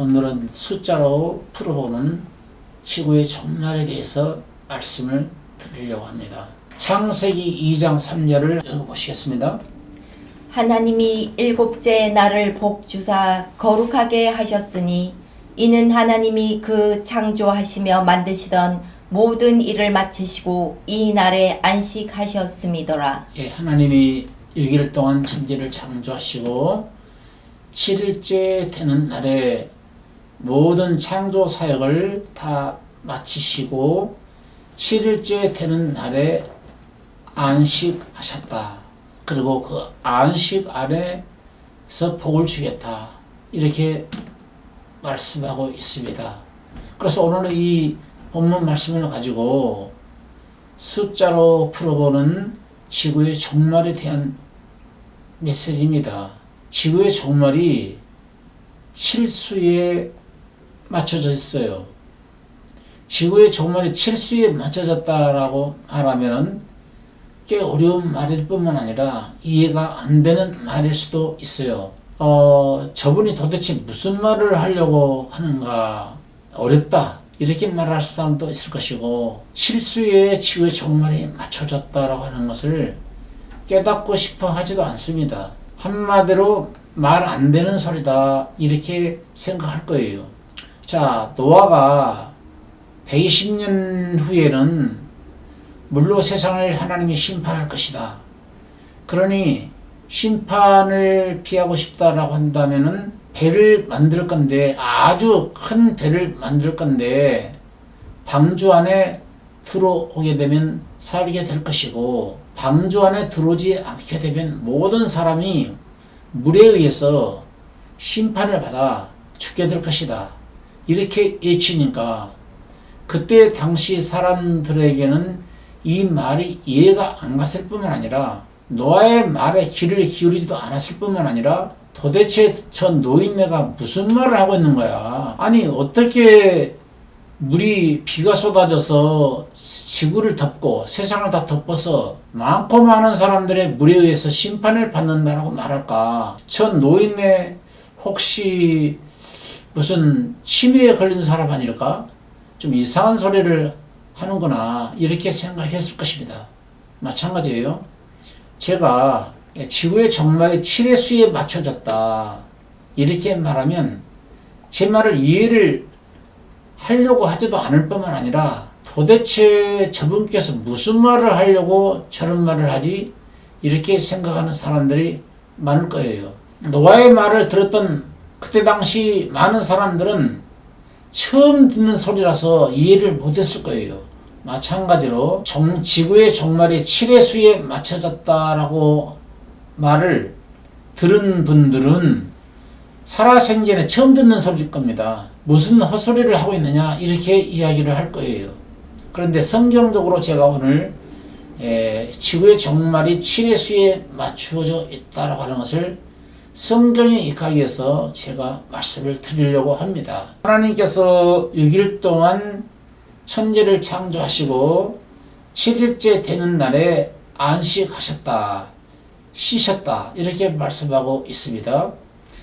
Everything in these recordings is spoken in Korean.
오늘은 숫자로 풀어보는 지구의 종말에 대해서 말씀을 드리려고 합니다. 창세기 2장 3절을 읽어보시겠습니다. 하나님이 일곱째 날을 복주사 거룩하게 하셨으니 이는 하나님이 그 창조하시며 만드시던 모든 일을 마치시고 이 날에 안식하셨음이더라. 하나님이 6일 동안 천지를 창조하시고 7일째 되는 날에 모든 창조 사역을 다 마치시고 7일째 되는 날에 안식하셨다. 그리고 그 안식 안에서 복을 주겠다. 이렇게 말씀하고 있습니다. 그래서 오늘은 이 본문 말씀을 가지고 숫자로 풀어보는 지구의 종말에 대한 메시지입니다. 지구의 종말이 칠수에 맞춰져 있어요. 지구의 종말이 칠수에 맞춰졌다라고 말하면 꽤 어려운 말일 뿐만 아니라 이해가 안 되는 말일 수도 있어요. 저분이 도대체 무슨 말을 하려고 하는가 어렵다 이렇게 말할 사람도 있을 것이고, 칠수에 지구의 종말이 맞춰졌다라고 하는 것을 깨닫고 싶어 하지도 않습니다. 한마디로 말 안 되는 소리다 이렇게 생각할 거예요. 자, 노아가 120년 후에는 물로 세상을 하나님이 심판할 것이다. 그러니 심판을 피하고 싶다라고 한다면은 배를 만들 건데, 아주 큰 배를 만들 건데 방주 안에 들어오게 되면 살게 될 것이고, 방주 안에 들어오지 않게 되면 모든 사람이 물에 의해서 심판을 받아 죽게 될 것이다. 이렇게 예치니까 그때 당시 사람들에게는 이 말이 이해가 안 갔을 뿐만 아니라 노아의 말에 귀를 기울이지도 않았을 뿐만 아니라 도대체 저 노인네가 무슨 말을 하고 있는 거야. 아니 어떻게 물이 비가 쏟아져서 지구를 덮고 세상을 다 덮어서 많고 많은 사람들의 물에 의해서 심판을 받는다라고 말할까. 저 노인네 혹시 무슨 치매에 걸린 사람 아닐까? 좀 이상한 소리를 하는구나 이렇게 생각했을 것입니다. 마찬가지예요. 제가 지구의 종말이 7의 수에 맞춰졌다 이렇게 말하면 제 말을 이해를 하려고 하지도 않을 뿐만 아니라 도대체 저분께서 무슨 말을 하려고 저런 말을 하지 이렇게 생각하는 사람들이 많을 거예요. 노아의 말을 들었던 그때 당시 많은 사람들은 처음 듣는 소리라서 이해를 못했을 거예요. 마찬가지로 지구의 종말이 7의 수에 맞춰졌다라고 말을 들은 분들은 살아생전에 처음 듣는 소리일 겁니다. 무슨 헛소리를 하고 있느냐 이렇게 이야기를 할 거예요. 그런데 성경적으로 제가 오늘 지구의 종말이 7의 수에 맞추어져 있다라고 하는 것을 성경의 입각에서 제가 말씀을 드리려고 합니다. 하나님께서 6일 동안 천지를 창조하시고 7일째 되는 날에 안식하셨다, 쉬셨다 이렇게 말씀하고 있습니다.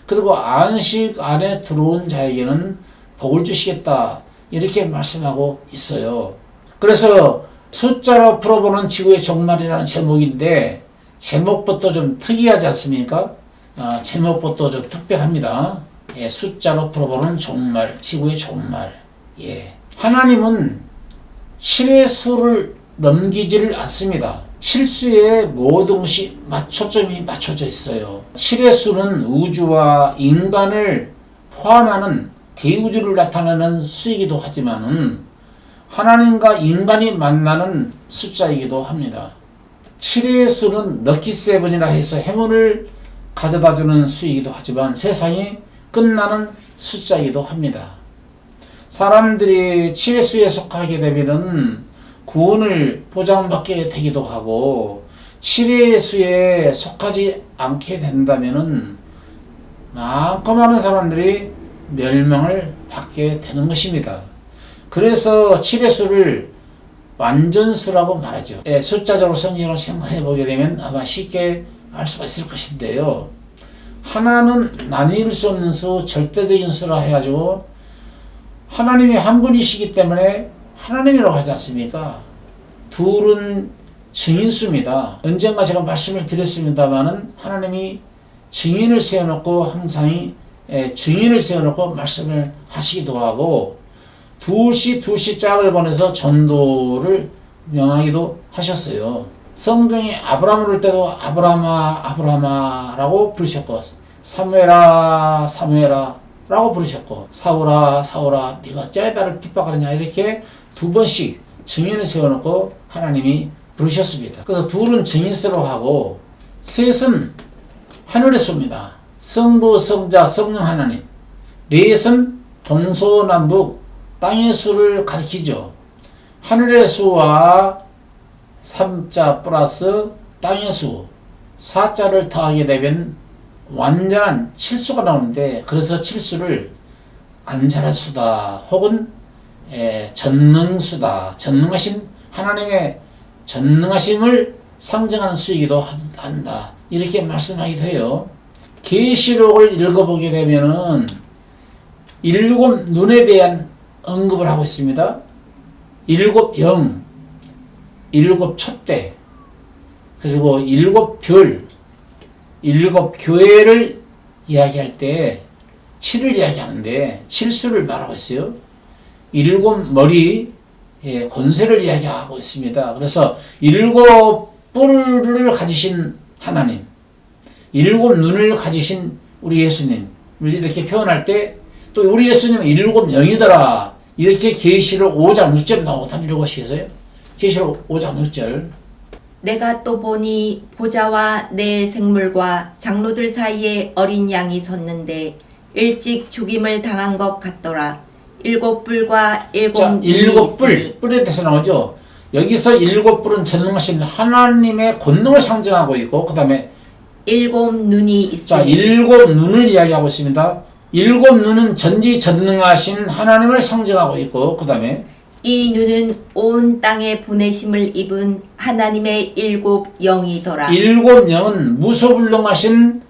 그리고 안식 안에 들어온 자에게는 복을 주시겠다 이렇게 말씀하고 있어요. 그래서 숫자로 풀어보는 지구의 종말이라는 제목인데 제목부터 좀 특이하지 않습니까? 제목부터 좀 특별합니다. 숫자로 풀어보는 종말, 지구의 종말. 하나님은 7의 수를 넘기지를 않습니다. 7수에 모든 것이 초점이 맞춰져 있어요. 7의 수는 우주와 인간을 포함하는 대우주를 나타내는 수이기도 하지만은 하나님과 인간이 만나는 숫자이기도 합니다. 7의 수는 럭키세븐이라 해서 행운을 가져다주는 수이기도 하지만 세상이 끝나는 숫자이기도 합니다. 사람들이 7의 수에 속하게 되면은 구원을 보장받게 되기도 하고, 7의 수에 속하지 않게 된다면은 많고 많은 사람들이 멸망을 받게 되는 것입니다. 그래서 7의 수를 완전수라고 말하죠. 숫자적으로 성경을 생각해 보게 되면 아마 쉽게 알 수가 있을 것인데요. 하나는 나뉠 수 없는 수, 절대적인 수라 해가지고 하나님이 한 분이시기 때문에 하나님이라고 하지 않습니까? 둘은 증인수입니다. 언젠가 제가 말씀을 드렸습니다마는 하나님이 증인을 세워놓고 항상 증인을 세워놓고 말씀을 하시기도 하고 둘씩 짝을 보내서 전도를 명하기도 하셨어요. 성경에 아브라함을 볼 때도 아브라함아라고 부르셨고 사무엘아 라고 부르셨고 사울아 네가 어찌하여 나를 핍박하느냐 이렇게 두 번씩 증인을 세워놓고 하나님이 부르셨습니다. 그래서 둘은 증인수로 하고 셋은 하늘의 수입니다. 성부, 성자, 성령 하나님. 넷은 동서남북 땅의 수를 가리키죠. 하늘의 수와 3자 플러스 땅의 수 4자를 더하게 되면 완전한 7수가 나오는데 그래서 7수를 안전한 수다 혹은 전능수다. 전능하신 하나님의 전능하심을 상징하는 수이기도 한다. 이렇게 말씀하기도 해요. 계시록을 읽어보게 되면은 7 눈에 대한 언급을 하고 있습니다. 7 영, 7 촛대, 그리고 7 별, 7 교회를 이야기할 때 7을 이야기하는데 7수를 말하고 있어요. 7 머리, 권세를 이야기하고 있습니다. 그래서 7 뿔을 가지신 하나님, 7 눈을 가지신 우리 예수님 이렇게 표현할 때 또 우리 예수님은 7 영이더라 이렇게 계시록 5장 6절 나오고 다 읽어보시겠어요? 계시록 5장 6절 내가 또 보니 보좌와 내 생물과 장로들 사이에 어린 양이 섰는데 일찍 죽임을 당한 것 같더라. 7 뿔과 7 눈이 7 있으니 뿔에 대해서 나오죠. 여기서 7 뿔은 전능하신 하나님의 권능을 상징하고 있고 그 다음에 7 눈이 있으니 자, 7 눈을 이야기하고 있습니다. 7 눈은 전지전능하신 하나님을 상징하고 있고 그 다음에 이 눈은 온 땅에 보내심을 입은 하나님의 7 영이더라. 7 영은 무소불능하신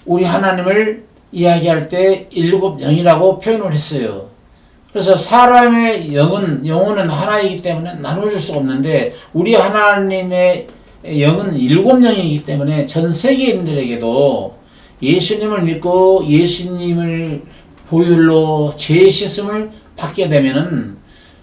우리 하나님을 이야기할 때 7 영이라고 표현을 했어요. 그래서 사람의 영혼은 하나이기 때문에 나눠줄 수가 없는데 우리 하나님의 영은 7 영이기 때문에 전 세계인들에게도 예수님을 믿고 예수님을 보혈로 죄 씻음을 받게 되면은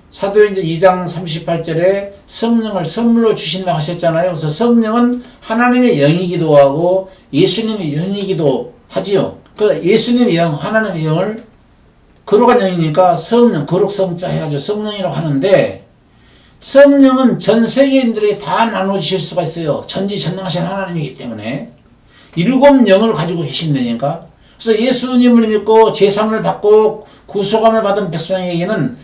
사도행전 2장 38절에 성령을 선물로 주신다고 하셨잖아요. 그래서 성령은 하나님의 영이기도 하고 예수님의 영이기도 하지요. 그 예수님의 영, 하나님의 영을 거룩한 영이니까 성령, 거룩성자 해가지고 성령이라고 하는데 성령은 전 세계인들에게 다 나눠주실 수가 있어요. 전지전능하신 하나님이기 때문에 7 영을 가지고 계신다니까. 그래서 예수님을 믿고 제사를 받고 구속함을 받은 백성에게는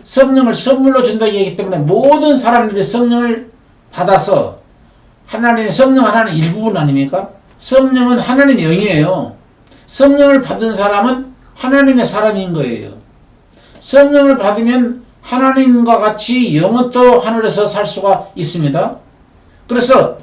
성령을 선물로 준다고 얘기하기 때문에 모든 사람들이 성령을 받아서 하나님의 성령 하나는 일부분 아닙니까? 성령은 하나님의 영이에요. 성령을 받은 사람은 하나님의 사람인 거예요. 성령을 받으면 하나님과 같이 영원토 하늘에서 살 수가 있습니다. 그래서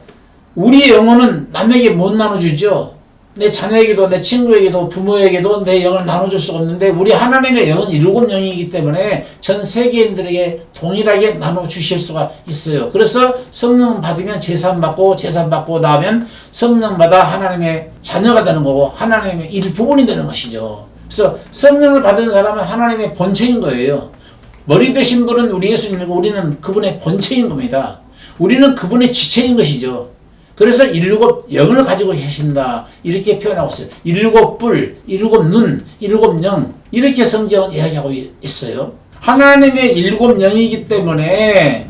우리 영혼은 남에게 못 나눠주죠. 내 자녀에게도 내 친구에게도 부모에게도 내 영을 나눠줄 수가 없는데 우리 하나님의 영은 7 영이기 때문에 전 세계인들에게 동일하게 나눠주실 수가 있어요. 그래서 성령 받으면 제산 받고 나면 성령 받아 하나님의 자녀가 되는 거고 하나님의 일부분이 되는 것이죠. 그래서 성령을 받은 사람은 하나님의 본체인 거예요. 머리 되신 분은 우리 예수님이고 우리는 그분의 본체인 겁니다. 우리는 그분의 지체인 것이죠. 그래서 7 영을 가지고 계신다 이렇게 표현하고 있어요. 7 뿔, 7 눈, 7 영 이렇게 성경은 이야기하고 있어요. 하나님의 7 영이기 때문에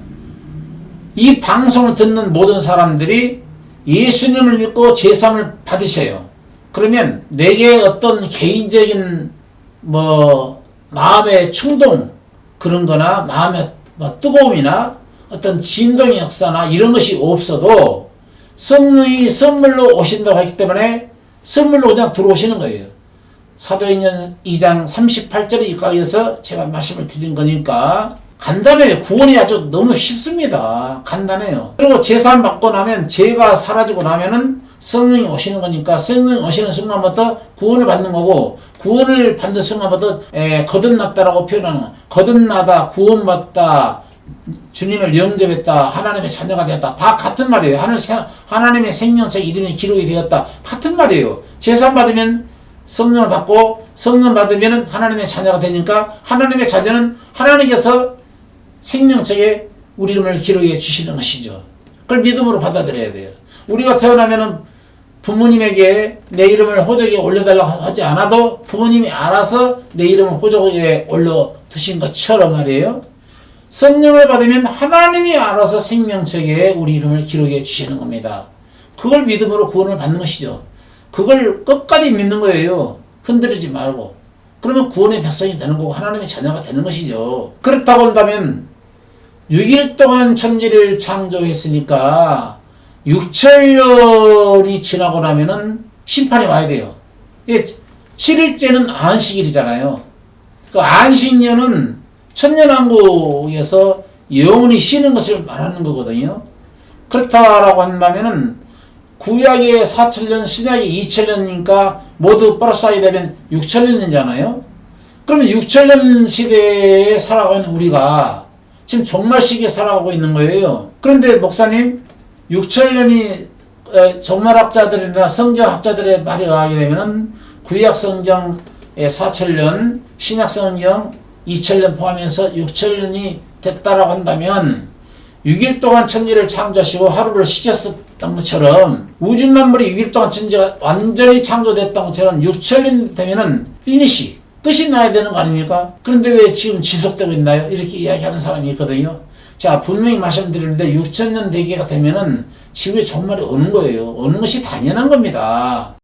이 방송을 듣는 모든 사람들이 예수님을 믿고 제사함을 받으세요. 그러면 내게 어떤 개인적인 마음의 충동 그런 거나 마음의 뜨거움이나 어떤 진동의 역사나 이런 것이 없어도 성령이 선물로 오신다고 했기 때문에 선물로 그냥 들어오시는 거예요. 사도행전 2장 38절에 입각해서 제가 말씀을 드린 거니까 간단해요. 구원이 아주 너무 쉽습니다. 간단해요. 그리고 제사함 받고 나면 죄가 사라지고 나면은 성령이 오시는 거니까 성령이 오시는 순간부터 구원을 받는 거고 구원을 받는 순간부터 거듭났다라고 표현하는 거. 거듭나다, 구원받다, 주님을 영접했다, 하나님의 자녀가 되었다. 다 같은 말이에요. 하나님의 생명책 이름이 기록이 되었다. 같은 말이에요. 제사 받으면 성령을 받고 성령 받으면 하나님의 자녀가 되니까 하나님의 자녀는 하나님께서 생명책에 우리 이름을 기록해 주시는 것이죠. 그걸 믿음으로 받아들여야 돼요. 우리가 태어나면은 부모님에게 내 이름을 호적에 올려달라고 하지 않아도 부모님이 알아서 내 이름을 호적에 올려두신 것처럼 말이에요. 성령을 받으면 하나님이 알아서 생명책에 우리 이름을 기록해 주시는 겁니다. 그걸 믿음으로 구원을 받는 것이죠. 그걸 끝까지 믿는 거예요. 흔들리지 말고. 그러면 구원의 백성이 되는 거고 하나님의 자녀가 되는 것이죠. 그렇다고 한다면 6일 동안 천지를 창조했으니까 6천년이 지나고 나면은 심판이 와야 돼요. 7일째는 안식일이잖아요. 그 안식년은 천년왕국에서 영원히 쉬는 것을 말하는 거거든요. 그렇다라고 한다면은 구약의 4천년, 신약의 2천년이니까 모두 플러스하게 되면 6천년이잖아요. 그러면 6천년 시대에 살아가고 있는 우리가 지금 종말 시기에 살아가고 있는 거예요. 그런데 목사님 6천년이 종말학자들이나 성경학자들의 말에 의하게 되면은 구약 성경의 4천년, 신약 성경 2천년 포함해서 6천년이 됐다라고 한다면 6일 동안 천지를 창조하시고 하루를 쉬셨던 것처럼 우주 만물이 6일 동안 천지가 완전히 창조됐던 것처럼 6천년 되면은 피니시 끝이 나야 되는 거 아닙니까? 그런데 왜 지금 지속되고 있나요? 이렇게 이야기하는 사람이 있거든요. 자, 분명히 말씀드리는데 6천년 대계가 되면은 지구의 종말이 오는 거예요. 오는 것이 당연한 겁니다.